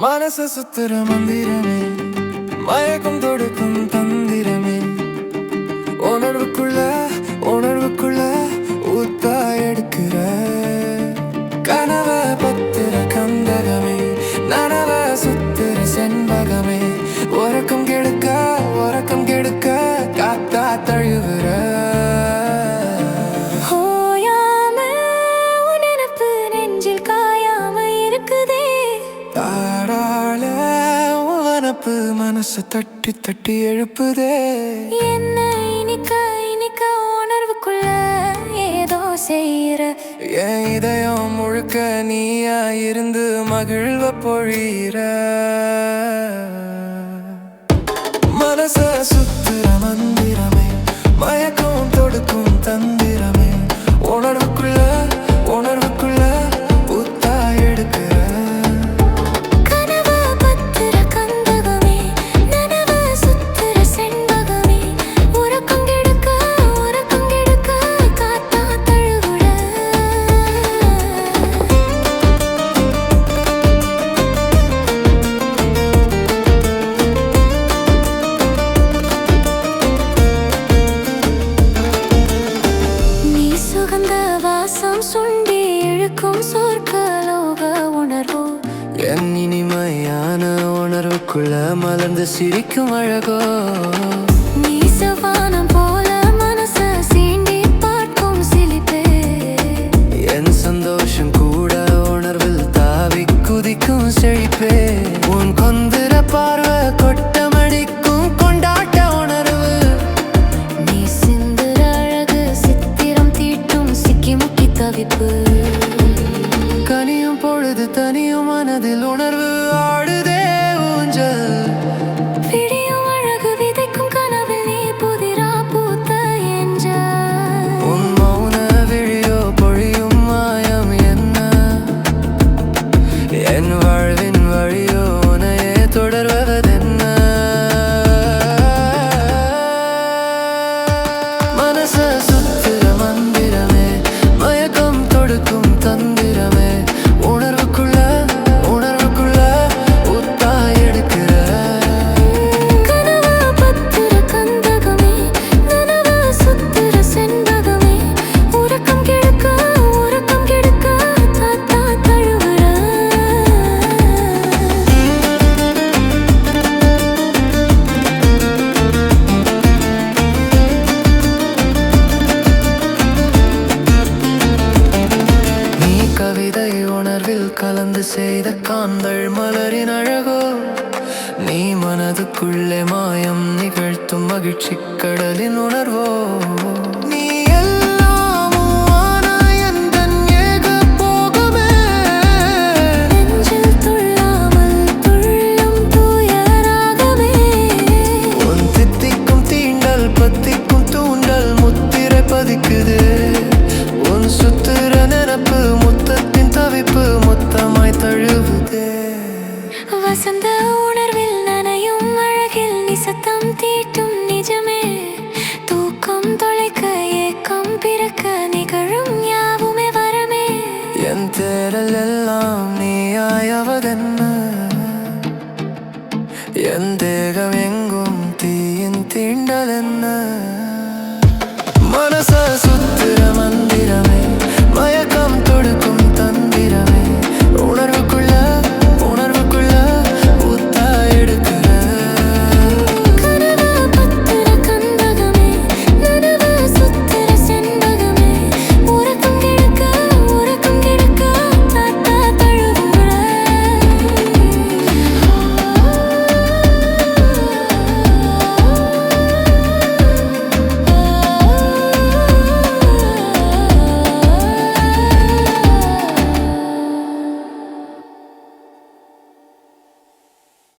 மனச சுத்துற மந்திரமே, மயக்கம் தொடுக்கும் தந்திரமே, உணர்வுக்குள்ள உணர்வுக்குள்ள ஊத்தா எடுக்கிற கனவ பத்திர கந்தகமே, நனவ சுத்துற செண்பகமே, உறக்கம் கெடுக்க காத்தா தழுவுற மனசு தட்டி தட்டி எழுப்புதே. என்ன இனிக்க இனிக்க உணர்வுக்குள்ள ஏதோ செய்யற என் இதயம் முழுக்க நீயா இருந்து மகிழ்வ பொழியிற மனச சுத்துற மந்திரமே, மயக்கம் தொடுக்கும் தந்திரமே, உணர்வுக்குள்ள உணர்வுக்குள்ள ஊத்தா எடுக்கிற என் இனிமையான உணர்வுக்குள்ள மலர்ந்து சிரிக்கும் அழகோ. நீ சவானம் போல மனச சீண்டி பார்க்கும் சிலிப்பே. என் சந்தோஷம் கூட உணர்வில் தாவி குதிக்கும் செழிப்பே. உன் கொந்திர பார்வை கொட்டமடிக்கும் கொண்டாட்ட உணர்வு. நீ சிந்துர அழகு சித்திரம் தீட்டும் சிக்கி முக்கி தவிப்பு. கனியும் பொழுது தனியும் மனதில் உணர்வு ஆடுதே ஊஞ்சல். விடியும் அழகு விதைக்கும் கனவில் நீ புதிரா பூத்த ஏஞ்சல். உன் மௌன விழியோ பொழியும் மாயம் என்ன, என் வாழ்வின் வழியோ உனையே தொடர்வதென்ன. மனச சுத்துற மந்திரமே, மயக்கம் தொடுக்கும் தந்திரமே, கவிதை உணர்வில் கலந்து செய்த காந்தள் மலரின் அழகோ. நீ மனதுக்குள்ளே மாயம் நிகழ்த்தும் மகிழ்ச்சி கடலின் உணர்வோ. நீ உன் தித்திக்கும் தீண்டல் பத்திக்கும் தூண்டல் முத்திரை பதிக்குது. உன் சுத்துற நினப்பு முத்தத்தின் தவிப்பு மொத்தமாய் தழுவுதே. வசந்த உணர்வில் நனையும் அழகில் நிசத்தம் தீட்டும் நிஜமே. தூக்கம் தொலைக்க ஏக்கம் பிறக்க நிகழும் யாவுமே வரமே. என் தேடல் எல்லாம் நீயாயவதென்ன, என் தேகம் எங்கும் தீயின் தீண்டல் என்ன. மனச சுத்துற மந்திரம்